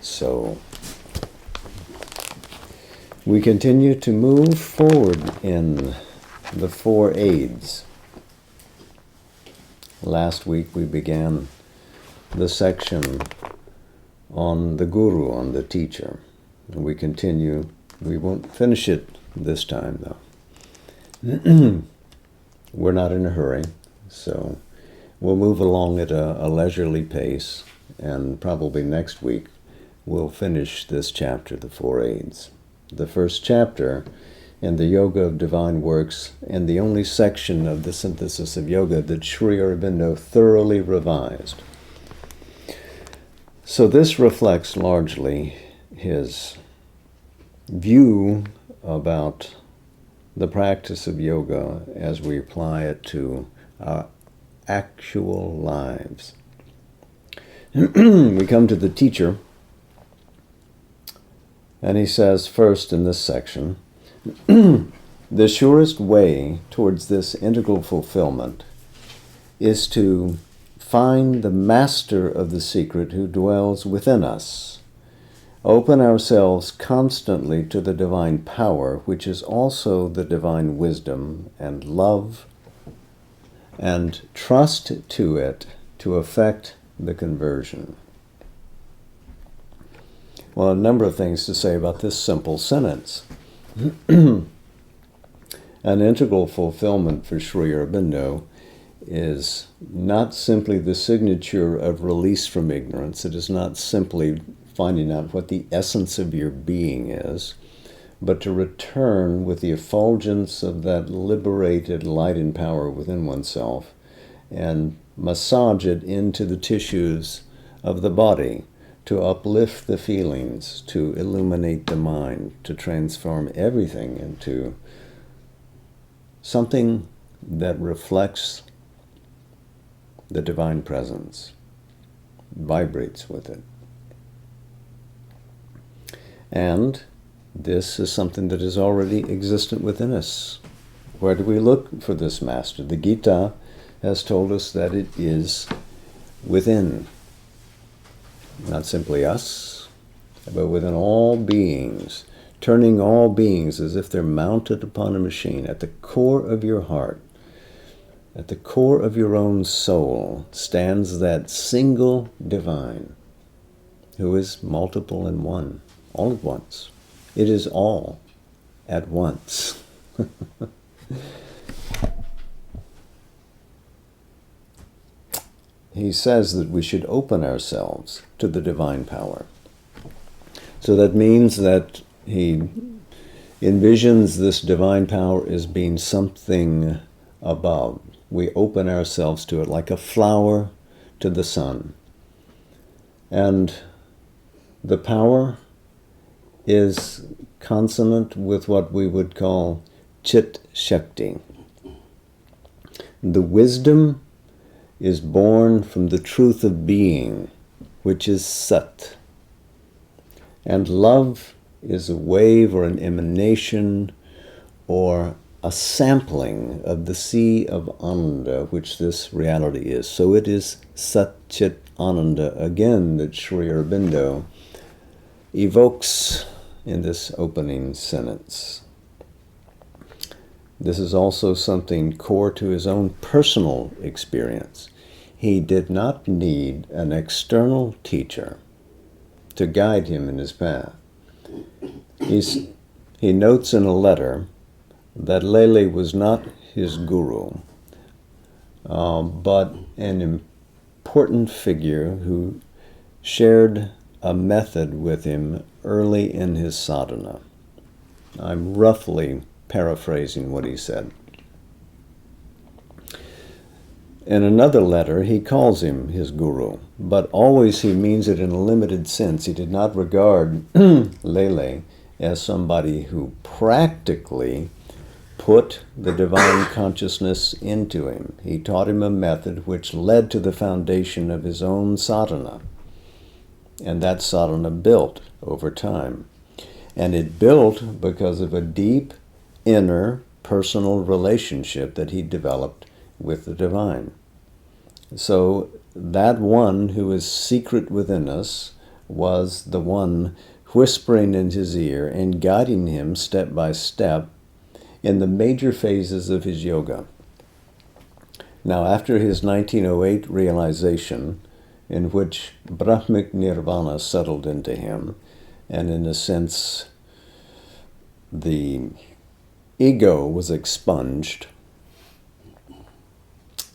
So, we continue to move forward in the four aids. Last week we began the section on the guru, on the teacher. And we continue. We won't finish it this time, though. We're not in a hurry, so we'll move along at a leisurely pace, and probably next week we'll finish this chapter, the four aids. The first chapter in the Yoga of Divine Works, and the only section of the synthesis of yoga that Sri Aurobindo thoroughly revised. So this reflects largely his view about the practice of yoga as we apply it to our actual lives. We come to the teacher, and he says first in this section, the surest way towards this integral fulfillment is to find the master of the secret who dwells within us, open ourselves constantly to the divine power, which is also the divine wisdom and love, and trust to it to effect the conversion. Well, a number of things to say about this simple sentence. An integral fulfillment for Sri Aurobindo is not simply the signature of release from ignorance. It is not simply finding out what the essence of your being is, but to return with the effulgence of that liberated light and power within oneself and massage it into the tissues of the body, to uplift the feelings, to illuminate the mind, to transform everything into something that reflects the divine presence, vibrates with it. And this is something that is already existent within us. Where do we look for this master? The Gita has told us that it is within. Not simply us, but within all beings, turning all beings as if they're mounted upon a machine. At the core of your heart, at the core of your own soul, stands that single divine, who is multiple in one, all at once. It is all at once. He says that we should open ourselves to the divine power. So that means that he envisions this divine power as being something above. We open ourselves to it like a flower to the sun. And the power is consonant with what we would call Chit Shakti. The wisdom is born from the truth of being, which is Sat. And love is a wave or an emanation or a sampling of the sea of Ananda, which this reality is. So it is Sat Chit Ananda, again, that Sri Aurobindo evokes in this opening sentence. This is also something core to his own personal experience. He did not need an external teacher to guide him in his path. He notes in a letter that Lele was not his guru, but an important figure who shared a method with him early in his sadhana. I'm roughly paraphrasing what he said. In another letter, he calls him his guru, but always he means it in a limited sense. He did not regard Lele as somebody who practically put the divine consciousness into him. He taught him a method which led to the foundation of his own sadhana. And that sadhana built over time. And it built because of a deep inner personal relationship that he developed with the divine. So that one who is secret within us was the one whispering in his ear and guiding him step by step in the major phases of his yoga. Now, after his 1908 realization, in which Brahmic Nirvana settled into him, and in a sense, the ego was expunged,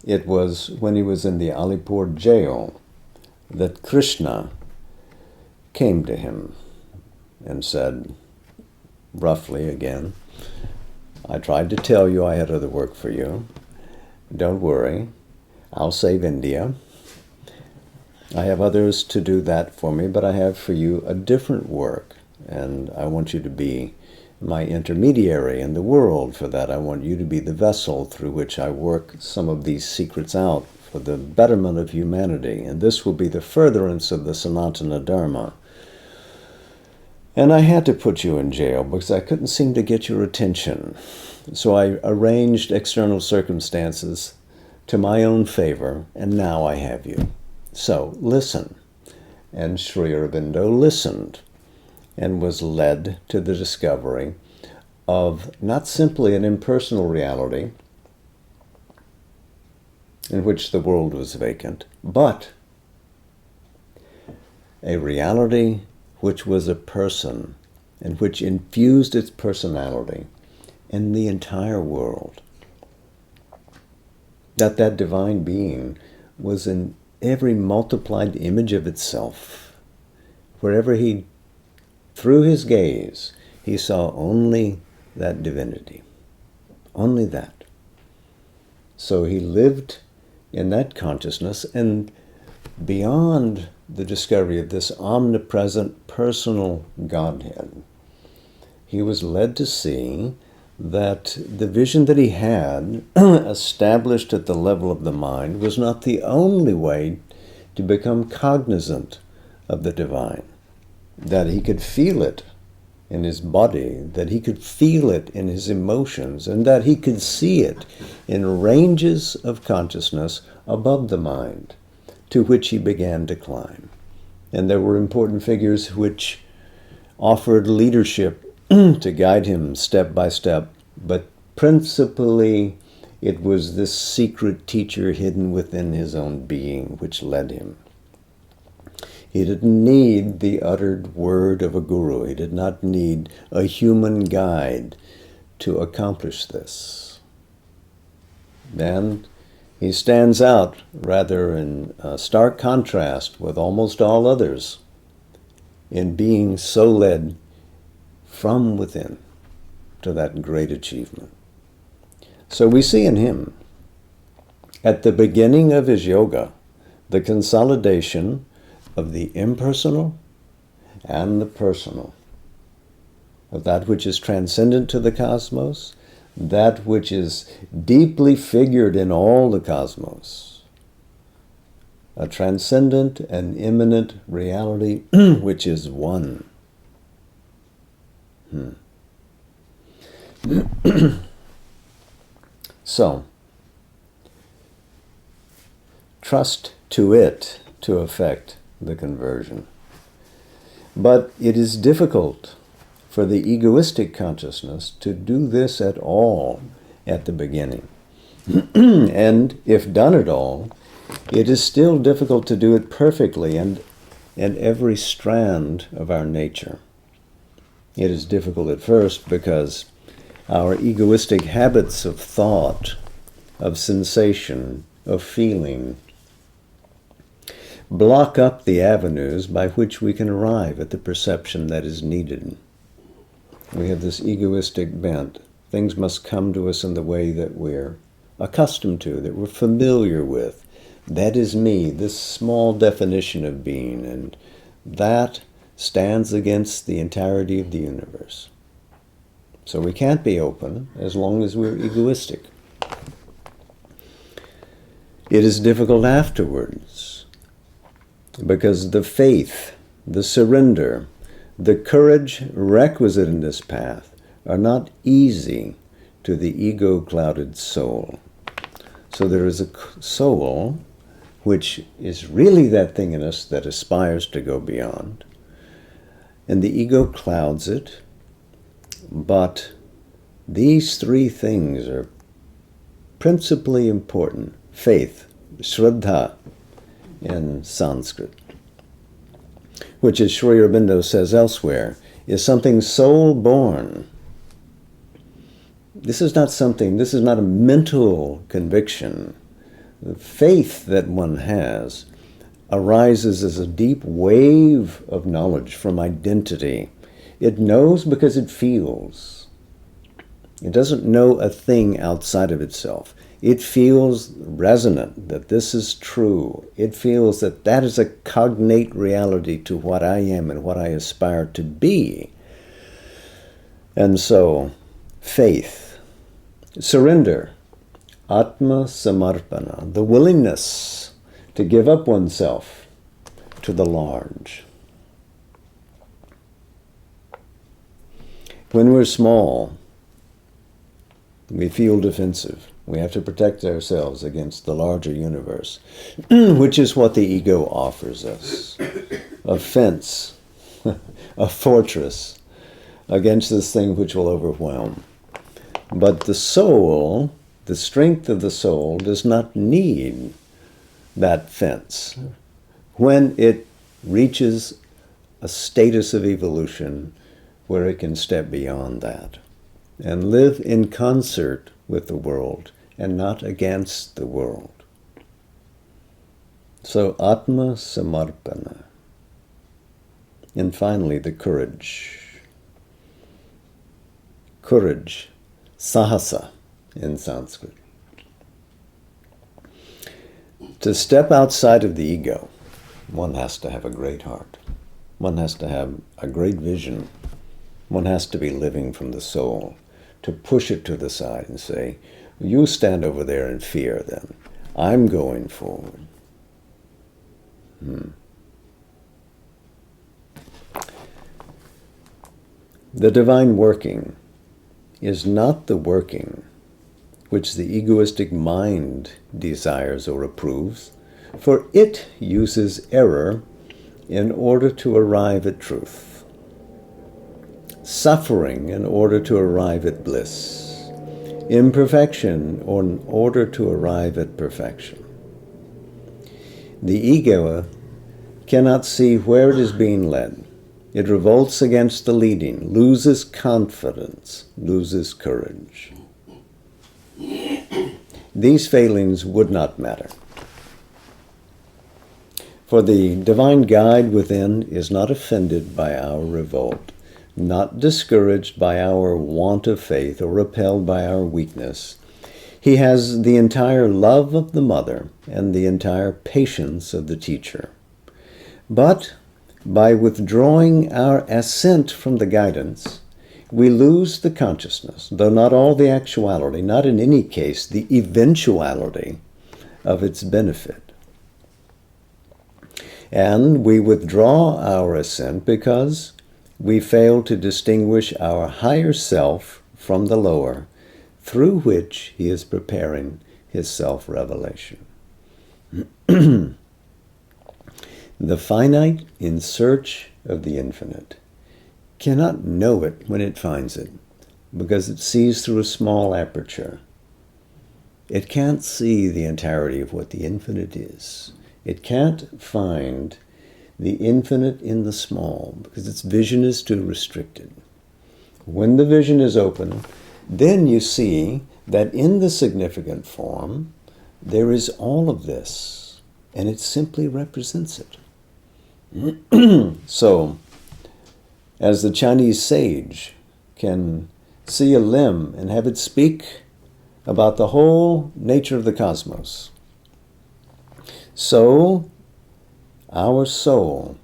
it was when he was in the Alipur jail that Krishna came to him and said, roughly again, I tried to tell you I had other work for you. Don't worry, I'll save India. I have others to do that for me, but I have for you a different work, and I want you to be my intermediary in the world. For that, I want you to be the vessel through which I work some of these secrets out for the betterment of humanity, and this will be the furtherance of the Sanatana Dharma. And I had to put you in jail because I couldn't seem to get your attention. So I arranged external circumstances to my own favor, and now I have you. So listen. And Sri Aurobindo listened and was led to the discovery of not simply an impersonal reality in which the world was vacant, but a reality which was a person and which infused its personality in the entire world. That divine being was in every multiplied image of itself. Wherever he threw his gaze, he saw only that divinity. Only that. So he lived in that consciousness, and beyond the discovery of this omnipresent personal Godhead, he was led to see that the vision that he had established at the level of the mind was not the only way to become cognizant of the divine, that he could feel it in his body, that he could feel it in his emotions, and that he could see it in ranges of consciousness above the mind, to which he began to climb. And there were important figures which offered leadership to guide him step by step, but principally it was this secret teacher hidden within his own being which led him. He didn't need the uttered word of a guru. He did not need a human guide to accomplish this. And he stands out rather in stark contrast with almost all others in being so led from within to that great achievement. So we see in him, at the beginning of his yoga, the consolidation of the impersonal and the personal, of that which is transcendent to the cosmos, that which is deeply figured in all the cosmos, a transcendent and immanent reality which is one. So, trust to it to effect the conversion. But it is difficult for the egoistic consciousness to do this at all at the beginning. And if done at all, it is still difficult to do it perfectly and in every strand of our nature. It is difficult at first because our egoistic habits of thought, of sensation, of feeling, block up the avenues by which we can arrive at the perception that is needed. We have this egoistic bent. Things must come to us in the way that we're accustomed to, that we're familiar with. That is me, this small definition of being, and that stands against the entirety of the universe. So we can't be open as long as we're egoistic. It is difficult afterwards because the faith, the surrender, the courage requisite in this path are not easy to the ego-clouded soul. So there is a soul which is really that thing in us that aspires to go beyond. And the ego clouds it, but these three things are principally important. Faith, Shraddha in Sanskrit, which, as Sri Aurobindo says elsewhere, is something soul-born. This is not a mental conviction. The faith that one has arises as a deep wave of knowledge from identity. It knows because it feels. It doesn't know a thing outside of itself. It feels resonant that this is true. It feels that that is a cognate reality to what I am and what I aspire to be. And so, faith, surrender, Atma Samarpana, the willingness to give up oneself to the large. When we're small, we feel defensive. We have to protect ourselves against the larger universe, which is what the ego offers us. A fence, a fortress against this thing which will overwhelm. But the soul, the strength of the soul, does not need that fence. When it reaches a status of evolution where it can step beyond that and live in concert with the world and not against the world. So Atma Samarpana. And finally, the courage. Courage, sahasa in Sanskrit. To step outside of the ego, one has to have a great heart. One has to have a great vision. One has to be living from the soul. To push it to the side and say, you stand over there in fear then. I'm going forward. The divine working is not the working which the egoistic mind desires or approves, for it uses error in order to arrive at truth, suffering in order to arrive at bliss, imperfection in order to arrive at perfection. The ego cannot see where it is being led. It revolts against the leading, loses confidence, loses courage. These failings would not matter. For the divine guide within is not offended by our revolt, not discouraged by our want of faith or repelled by our weakness. He has the entire love of the mother and the entire patience of the teacher. But by withdrawing our assent from the guidance, we lose the consciousness, though not all the actuality, not in any case the eventuality of its benefit. And we withdraw our assent because we fail to distinguish our higher self from the lower, through which he is preparing his self-revelation. The finite in search of the infinite cannot know it when it finds it, because it sees through a small aperture. It can't see the entirety of what the infinite is. It can't find the infinite in the small, because its vision is too restricted. When the vision is open, then you see that in the significant form, there is all of this, and it simply represents it. So, as the Chinese sage can see a limb and have it speak about the whole nature of the cosmos, so our soul,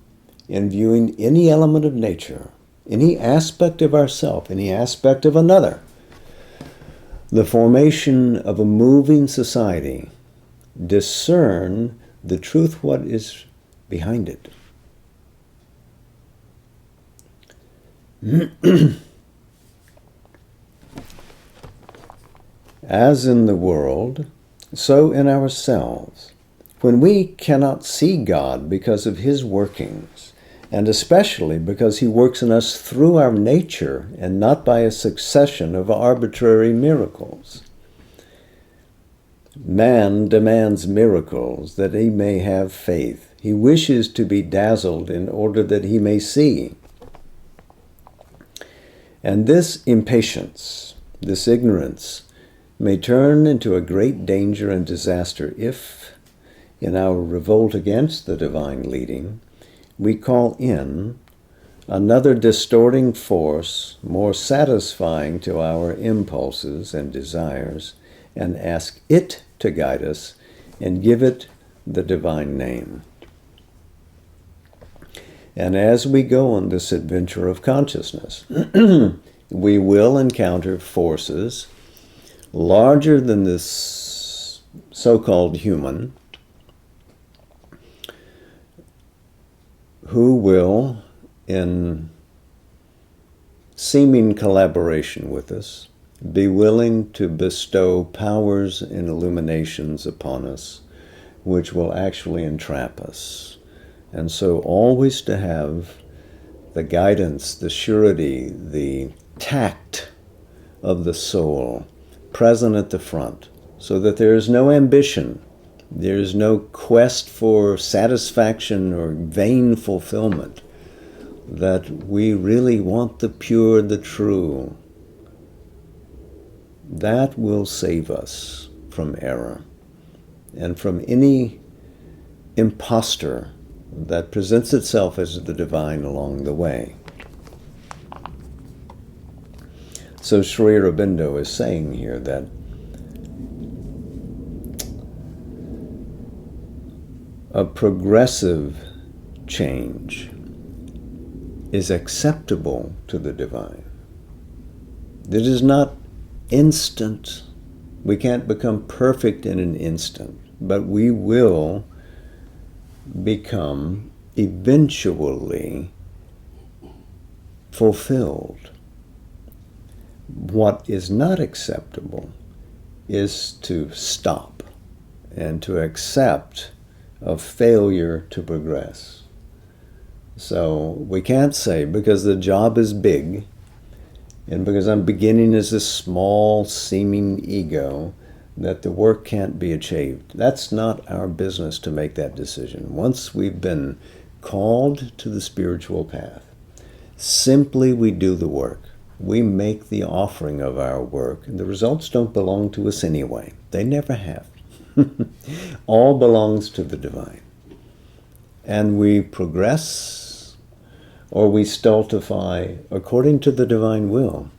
in viewing any element of nature, any aspect of ourself, any aspect of another, the formation of a moving society, discern the truth, what is behind it. As in the world, so in ourselves, When we cannot see God because of His workings, and especially because He works in us through our nature and not by a succession of arbitrary miracles. Man demands miracles that he may have faith. He wishes to be dazzled in order that he may see. And this impatience, this ignorance, may turn into a great danger and disaster if, in our revolt against the divine leading, we call in another distorting force more satisfying to our impulses and desires and ask it to guide us and give it the divine name. And as we go on this adventure of consciousness, we will encounter forces larger than this so-called human who will, in seeming collaboration with us, be willing to bestow powers and illuminations upon us, which will actually entrap us. And so always to have the guidance, the surety, the tact of the soul present at the front, so that there is no ambition, there is no quest for satisfaction or vain fulfillment, that we really want the pure, the true. That will save us from error and from any impostor that presents itself as the divine along the way. So Sri Aurobindo is saying here that a progressive change is acceptable to the divine. It is not instant. We can't become perfect in an instant, but we will become eventually fulfilled. What is not acceptable is to stop and to accept a failure to progress. So we can't say, because the job is big, and because I'm beginning as a small seeming ego, that the work can't be achieved. That's not our business to make that decision. Once we've been called to the spiritual path, simply we do the work. We make the offering of our work, and the results don't belong to us anyway. They never have. All belongs to the divine. And we progress or we stultify according to the divine will.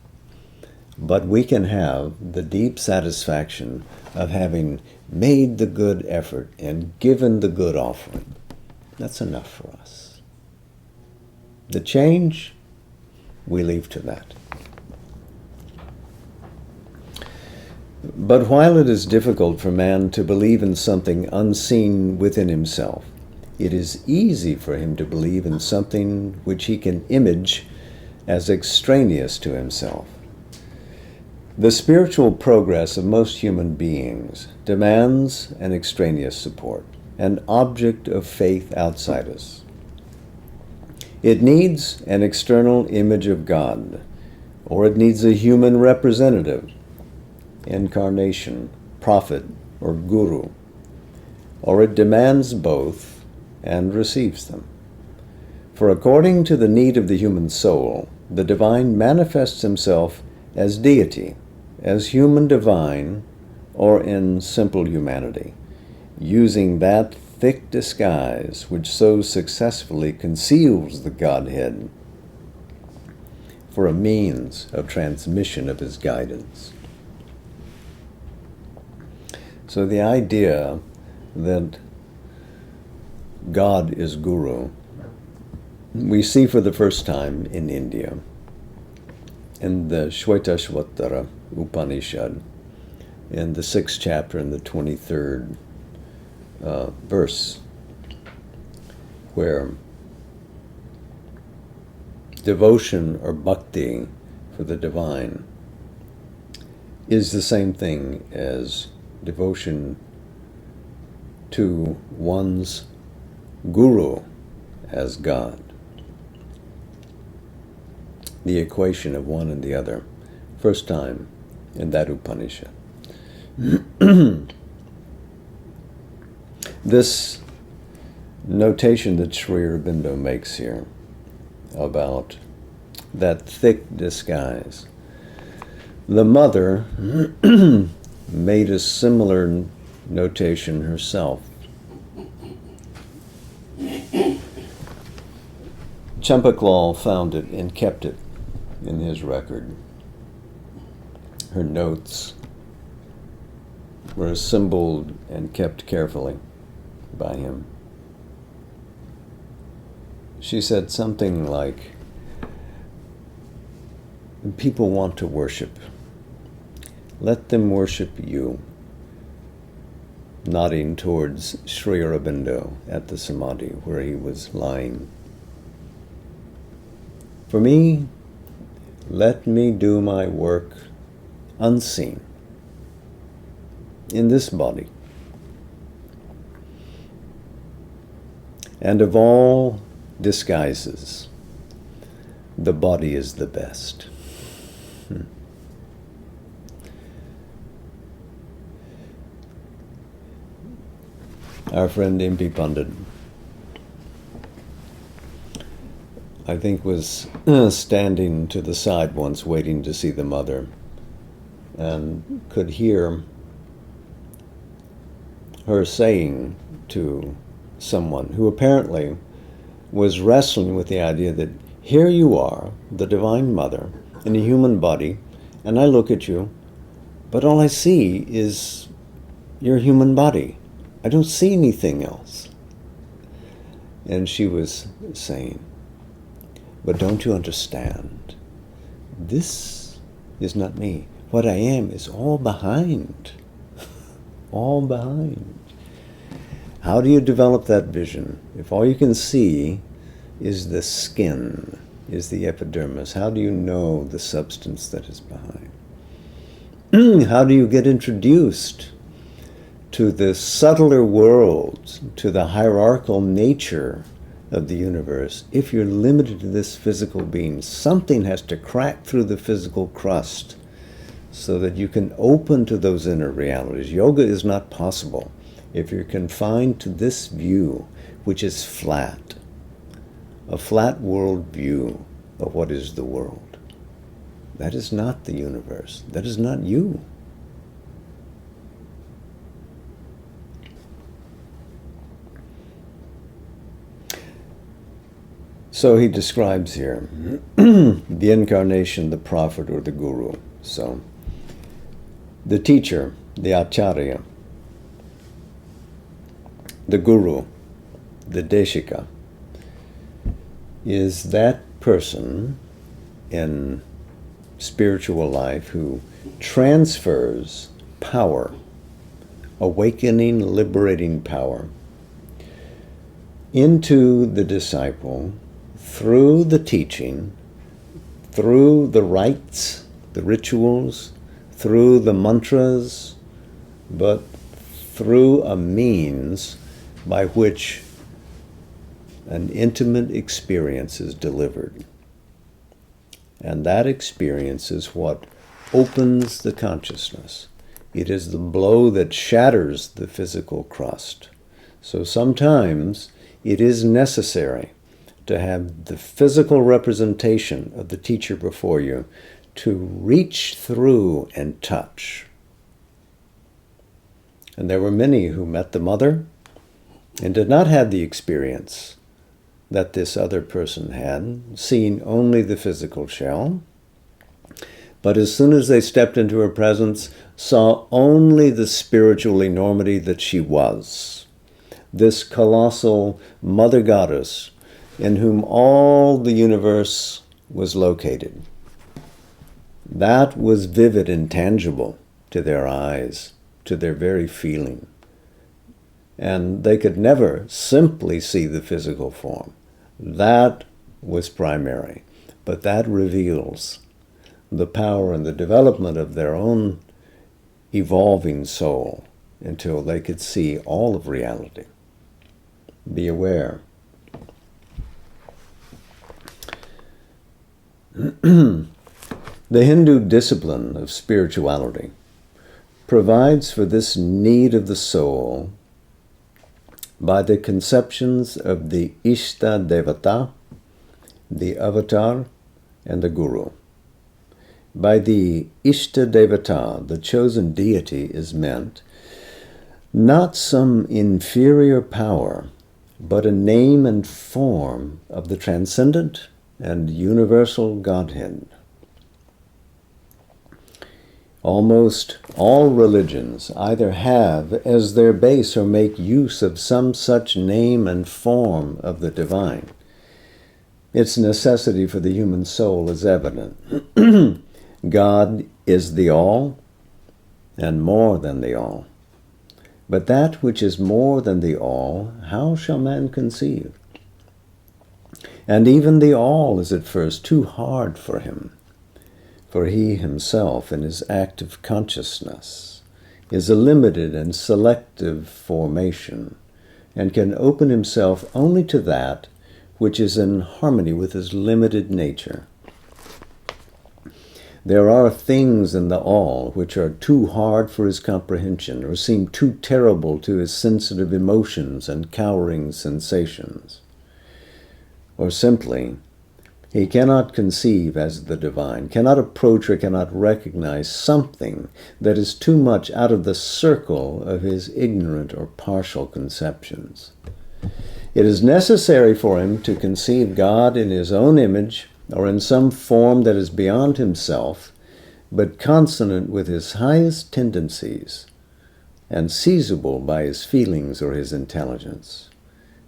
But we can have the deep satisfaction of having made the good effort and given the good offering. That's enough for us. The change, we leave to that. But while it is difficult for man to believe in something unseen within himself, it is easy for him to believe in something which he can image as extraneous to himself. The spiritual progress of most human beings demands an extraneous support, an object of faith outside us. It needs an external image of God, or it needs a human representative, incarnation, prophet, or guru, or it demands both and receives them. For according to the need of the human soul, the divine manifests himself as deity, as human divine, or in simple humanity, using that thick disguise which so successfully conceals the Godhead for a means of transmission of his guidance. So the idea that God is Guru, we see for the first time in India, in the Shvetashvatara Upanishad, in the 6th chapter and the 23rd verse, where devotion or bhakti for the divine is the same thing as devotion to one's guru as God. The equation of one and the other. First time in that Upanishad. This notation that Sri Aurobindo makes here about that thick disguise. The mother made a similar notation herself. Champaklal found it and kept it in his record. Her notes were assembled and kept carefully by him. She said something like, people want to worship. Let them worship you. Nodding towards Sri Aurobindo at the Samadhi where he was lying. For me, let me do my work unseen in this body. And of all disguises, the body is the best. Our friend M.P. Pandit, I think, was standing to the side once waiting to see the mother and could hear her saying to someone who apparently was wrestling with the idea that here you are, the Divine Mother, in a human body, and I look at you, but all I see is your human body. I don't see anything else. And she was saying, but don't you understand? This is not me. What I am is all behind. All behind. How do you develop that vision? If all you can see is the skin, is the epidermis, how do you know the substance that is behind? How do you get introduced to the subtler world, to the hierarchical nature of the universe, if you're limited to this physical being? Something has to crack through the physical crust so that you can open to those inner realities. Yoga is not possible if you're confined to this view, which is flat, a flat world view of what is the world. That is not the universe. That is not you. So he describes here the incarnation, the prophet, or the guru. So the teacher, the acharya, the guru, the deshika, is that person in spiritual life who transfers power, awakening, liberating power, into the disciple through the teaching, through the rites, the rituals, through the mantras, but through a means by which an intimate experience is delivered. And that experience is what opens the consciousness. It is the blow that shatters the physical crust. So sometimes it is necessary to have the physical representation of the teacher before you to reach through and touch. And there were many who met the mother and did not have the experience that this other person had, seeing only the physical shell. But as soon as they stepped into her presence, saw only the spiritual enormity that she was. This colossal mother goddess in whom all the universe was located. That was vivid and tangible to their eyes, to their very feeling. And they could never simply see the physical form. That was primary. But that reveals the power and the development of their own evolving soul until they could see all of reality. Be aware. The Hindu discipline of spirituality provides for this need of the soul by the conceptions of the Ishta Devata, the Avatar, and the Guru. By the Ishta Devata, the chosen deity, is meant not some inferior power, but a name and form of the transcendent and universal Godhead. Almost all religions either have as their base or make use of some such name and form of the divine. Its necessity for the human soul is evident. God is the all and more than the all. But that which is more than the all, how shall man conceive? And even the all is at first too hard for him, for he himself in his active consciousness is a limited and selective formation, and can open himself only to that which is in harmony with his limited nature. There are things in the all which are too hard for his comprehension, or seem too terrible to his sensitive emotions and cowering sensations. Or simply, he cannot conceive as the divine, cannot approach or cannot recognize something that is too much out of the circle of his ignorant or partial conceptions. It is necessary for him to conceive God in his own image or in some form that is beyond himself, but consonant with his highest tendencies and seizable by his feelings or his intelligence.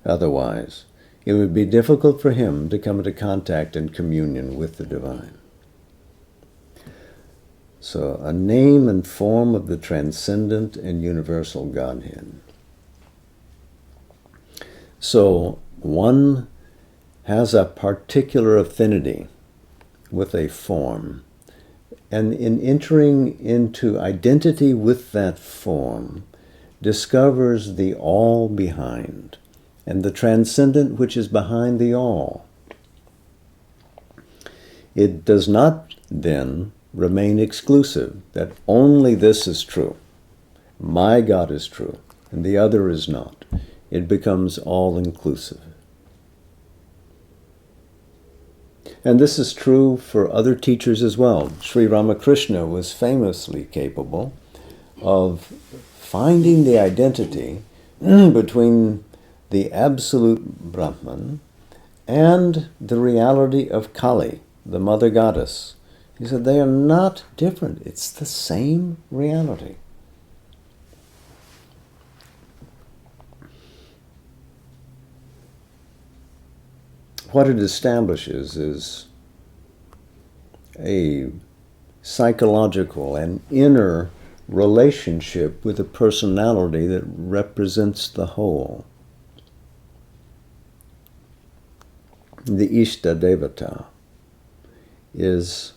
Otherwise, it would be difficult for him to come into contact and communion with the divine. So, a name and form of the transcendent and universal Godhead. So, one has a particular affinity with a form, and in entering into identity with that form, discovers the all behind, and the transcendent which is behind the all. It does not then remain exclusive, that only this is true. My God is true, and the other is not. It becomes all-inclusive. And this is true for other teachers as well. Sri Ramakrishna was famously capable of finding the identity between the absolute Brahman and the reality of Kali, the mother goddess. He said they are not different. It's the same reality. What it establishes is a psychological and inner relationship with a personality that represents the whole. The Ishta Devata is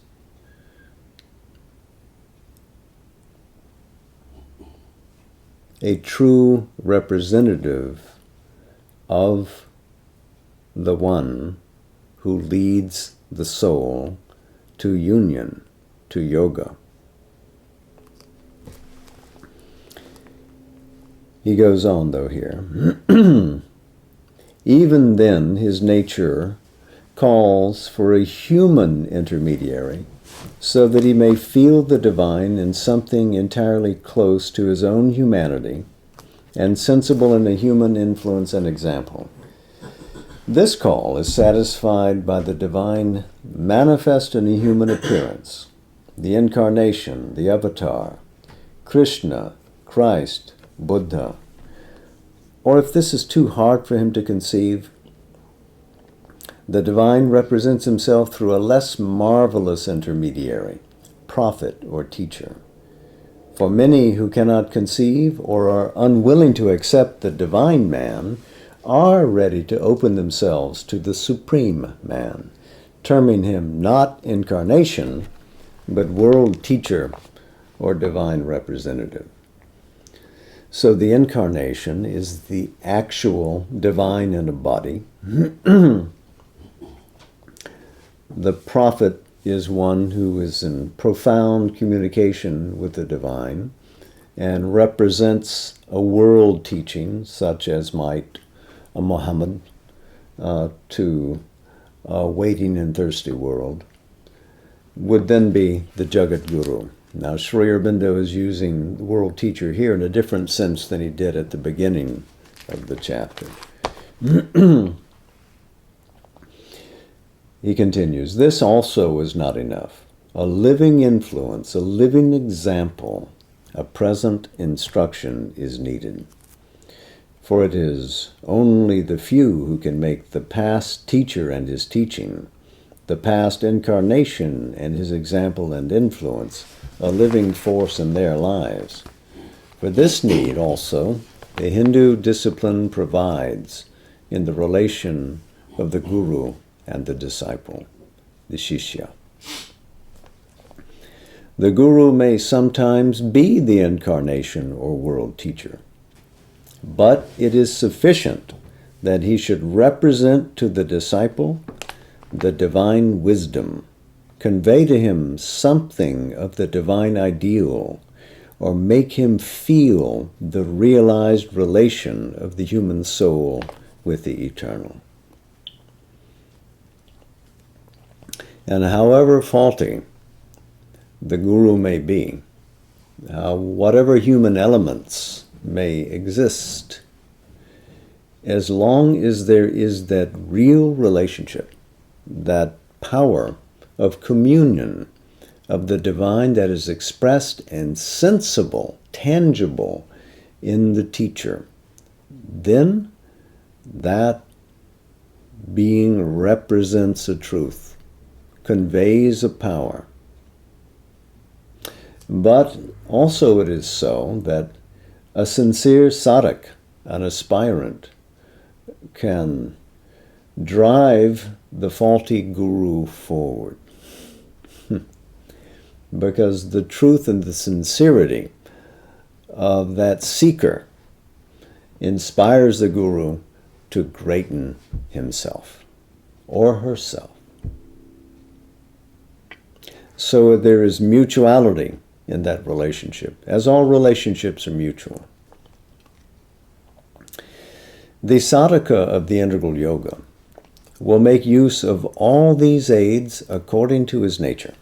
a true representative of the one who leads the soul to union, to yoga. He goes on, though, here. Even then, his nature calls for a human intermediary so that he may feel the divine in something entirely close to his own humanity and sensible in a human influence and example. This call is satisfied by the divine manifest in a human appearance, the incarnation, the avatar, Krishna, Christ, Buddha. Or if this is too hard for him to conceive, the divine represents himself through a less marvelous intermediary, prophet or teacher. For many who cannot conceive or are unwilling to accept the divine man are ready to open themselves to the supreme man, terming him not incarnation, but world teacher or divine representative. So the incarnation is the actual divine in a body. The prophet is one who is in profound communication with the divine and represents a world teaching, such as might a Muhammad to a waiting and thirsty world, would then be the Jagat Guru. Now, Sri Aurobindo is using the world teacher here in a different sense than he did at the beginning of the chapter. He continues, this also is not enough. A living influence, a living example, a present instruction is needed. For it is only the few who can make the past teacher and his teaching, the past incarnation and his example and influence, a living force in their lives. For this need also, the Hindu discipline provides in the relation of the guru and the disciple, the shishya. The guru may sometimes be the incarnation or world teacher, but it is sufficient that he should represent to the disciple the divine wisdom, convey to him something of the divine ideal, or make him feel the realized relation of the human soul with the eternal. And however faulty the guru may be, whatever human elements may exist, as long as there is that real relationship, that power of communion of the divine that is expressed and sensible, tangible in the teacher, then that being represents a truth, conveys a power. But also it is so that a sincere sadhak, an aspirant, can drive the faulty guru forward. Because the truth and the sincerity of that seeker inspires the guru to greaten himself or herself. So there is mutuality in that relationship, as all relationships are mutual. The sadhaka of the integral yoga will make use of all these aids according to his nature.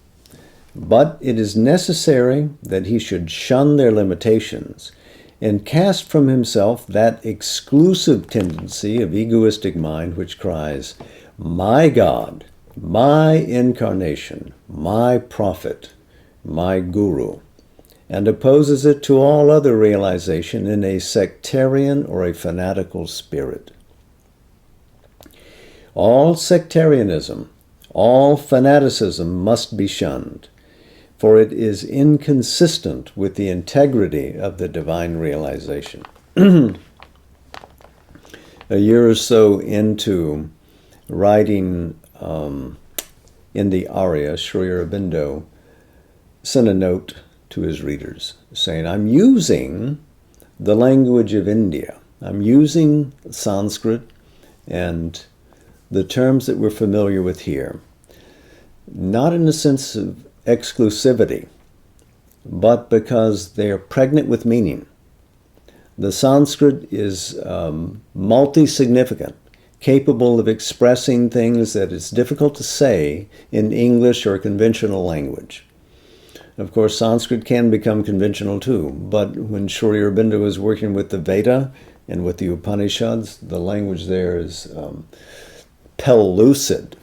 But it is necessary that he should shun their limitations and cast from himself that exclusive tendency of egoistic mind which cries, my God, my incarnation, my prophet, my guru, and opposes it to all other realization in a sectarian or a fanatical spirit. All sectarianism, all fanaticism must be shunned, for it is inconsistent with the integrity of the divine realization. A year or so into writing in the Arya, Sri Aurobindo sent a note to his readers saying, I'm using the language of India. I'm using Sanskrit and the terms that we're familiar with here, not in the sense of exclusivity, but because they are pregnant with meaning. The Sanskrit is multi-significant, capable of expressing things that it's difficult to say in English or conventional language. Of course, Sanskrit can become conventional too, but when Sri Aurobindo is working with the Veda and with the Upanishads, the language there is pellucid.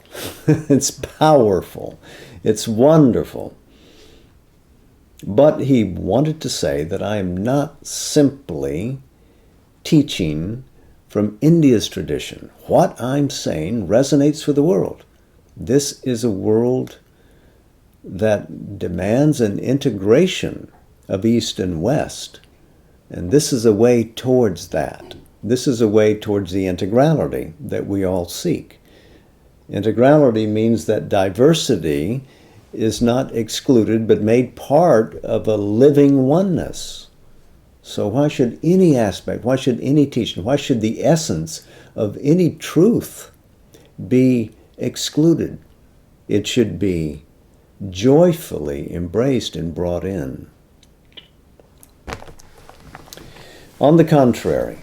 It's powerful. It's wonderful. But he wanted to say that I am not simply teaching from India's tradition. What I'm saying resonates with the world. This is a world that demands an integration of East and West. And this is a way towards that. This is a way towards the integrality that we all seek. Integrality means that diversity is not excluded but made part of a living oneness. So why should any aspect, why should any teaching, why should the essence of any truth be excluded? It should be joyfully embraced and brought in. On the contrary,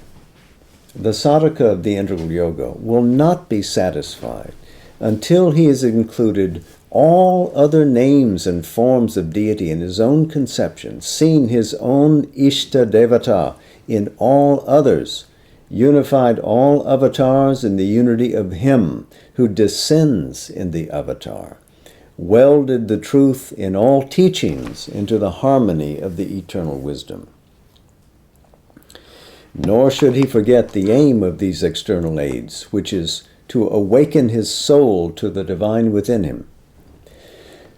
the sadhaka of the integral yoga will not be satisfied until he has included all other names and forms of deity in his own conception, seen his own Ishta Devata in all others, unified all avatars in the unity of him who descends in the avatar, welded the truth in all teachings into the harmony of the eternal wisdom. Nor should he forget the aim of these external aids, which is to awaken his soul to the divine within him.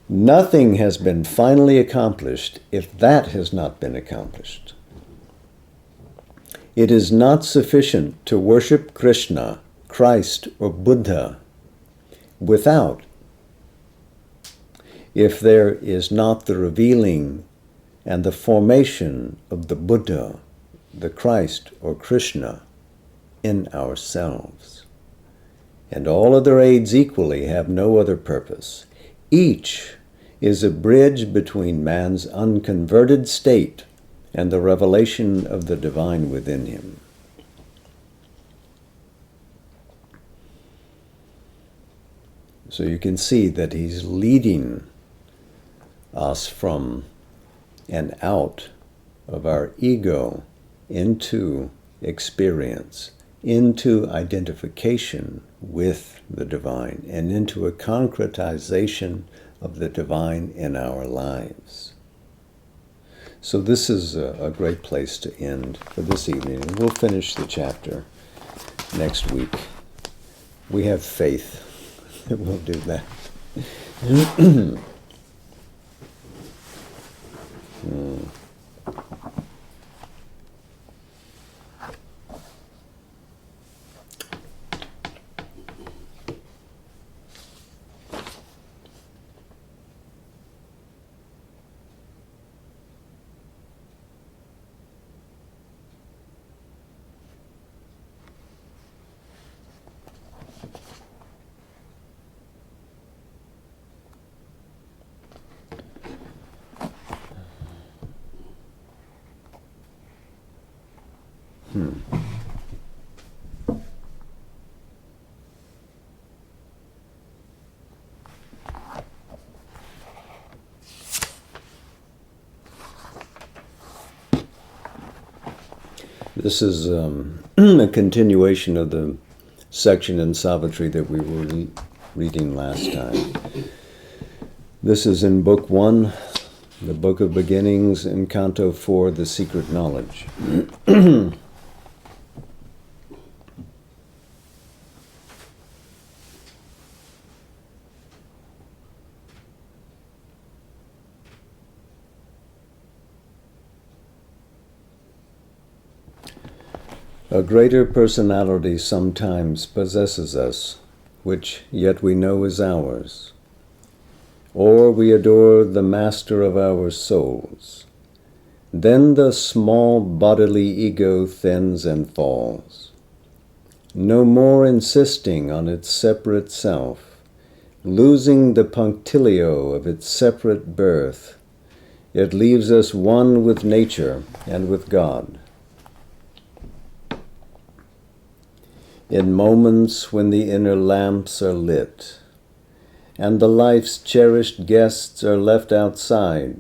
Nothing has been finally accomplished if that has not been accomplished. It is not sufficient to worship Krishna, Christ, or Buddha without, if there is not the revealing and the formation of the Buddha, the Christ, or Krishna in ourselves. And all other aids equally have no other purpose. Each is a bridge between man's unconverted state and the revelation of the divine within him. So you can see that he's leading us from and out of our ego into experience, into identification with the divine, and into a concretization of the divine in our lives. So this is a great place to end for this evening, and we'll finish the chapter next week. We have faith that we'll do that. This is a continuation of the section in Savitri that we were reading last time. This is in Book 1, the Book of Beginnings, in Canto 4, The Secret Knowledge. A greater personality sometimes possesses us, which yet we know is ours. Or we adore the master of our souls. Then the small bodily ego thins and falls, no more insisting on its separate self, losing the punctilio of its separate birth. It leaves us one with nature and with God. In moments when the inner lamps are lit, and the life's cherished guests are left outside,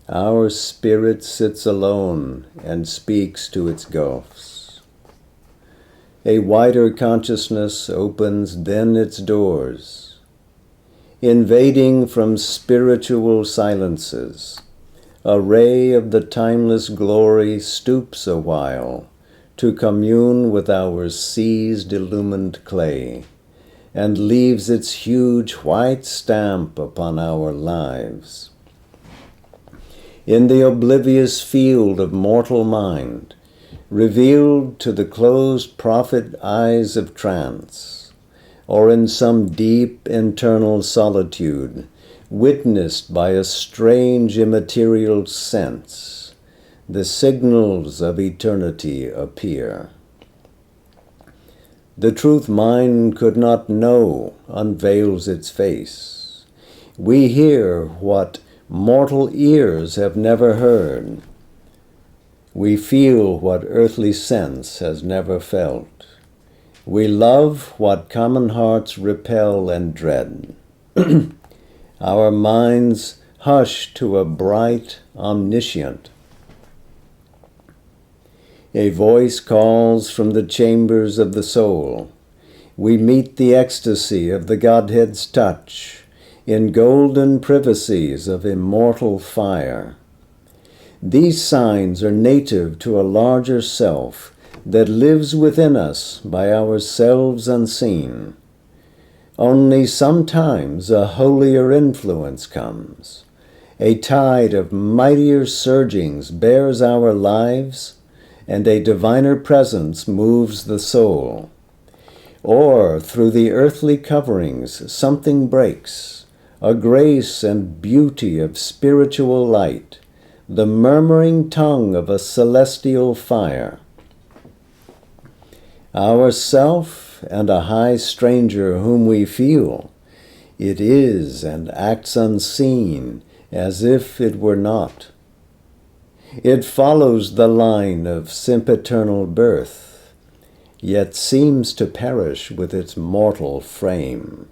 our spirit sits alone and speaks to its gulfs. A wider consciousness opens then its doors, invading from spiritual silences. A ray of the timeless glory stoops a while to commune with our seized illumined clay, and leaves its huge white stamp upon our lives. In the oblivious field of mortal mind, revealed to the closed prophet eyes of trance, or in some deep internal solitude, witnessed by a strange immaterial sense, the signals of eternity appear. The truth mind could not know unveils its face. We hear what mortal ears have never heard. We feel what earthly sense has never felt. We love what common hearts repel and dread. Our minds hush to a bright omniscient. A voice calls from the chambers of the soul. We meet the ecstasy of the Godhead's touch in golden privacies of immortal fire. These signs are native to a larger self that lives within us by ourselves unseen. Only sometimes a holier influence comes. A tide of mightier surgings bears our lives, and a diviner presence moves the soul. Or through the earthly coverings something breaks, a grace and beauty of spiritual light, the murmuring tongue of a celestial fire. Our self and a high stranger whom we feel, it is and acts unseen as if it were not. It follows the line of sempiternal birth, yet seems to perish with its mortal frame.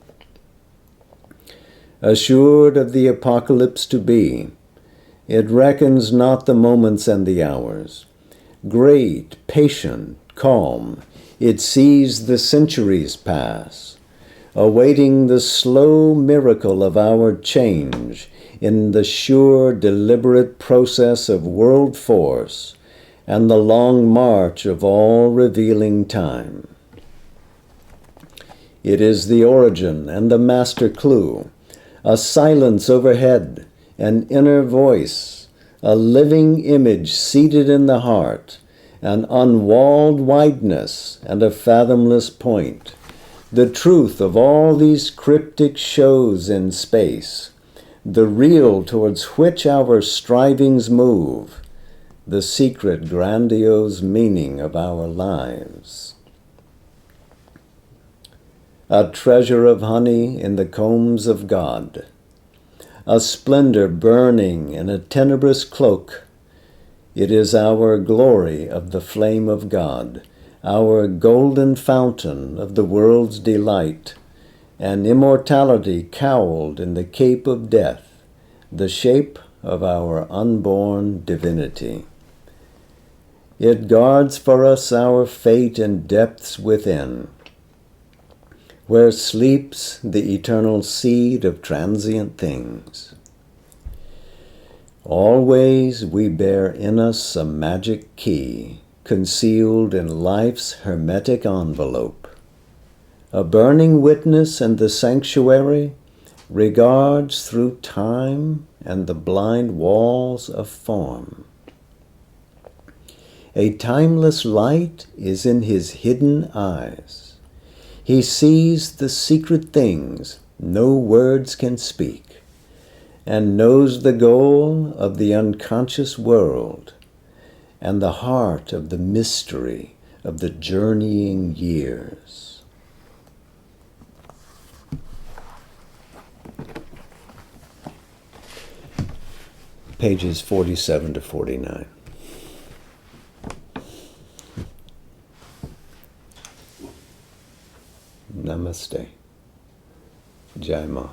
Assured of the apocalypse to be, it reckons not the moments and the hours. Great, patient, calm, it sees the centuries pass, awaiting the slow miracle of our change in the sure, deliberate process of world force and the long march of all-revealing time. It is the origin and the master clue, a silence overhead, an inner voice, a living image seated in the heart, an unwalled wideness and a fathomless point, the truth of all these cryptic shows in space, the real towards which our strivings move, the secret grandiose meaning of our lives. A treasure of honey in the combs of God, a splendor burning in a tenebrous cloak. It is our glory of the flame of God, our golden fountain of the world's delight, and immortality cowled in the cape of death, the shape of our unborn divinity. It guards for us our fate in depths within, where sleeps the eternal seed of transient things. Always we bear in us a magic key, concealed in life's hermetic envelope. A burning witness in the sanctuary regards through time and the blind walls of form. A timeless light is in his hidden eyes. He sees the secret things no words can speak, and knows the goal of the unconscious world and the heart of the mystery of the journeying years. Pages 47 to 49. Namaste. Jai Ma.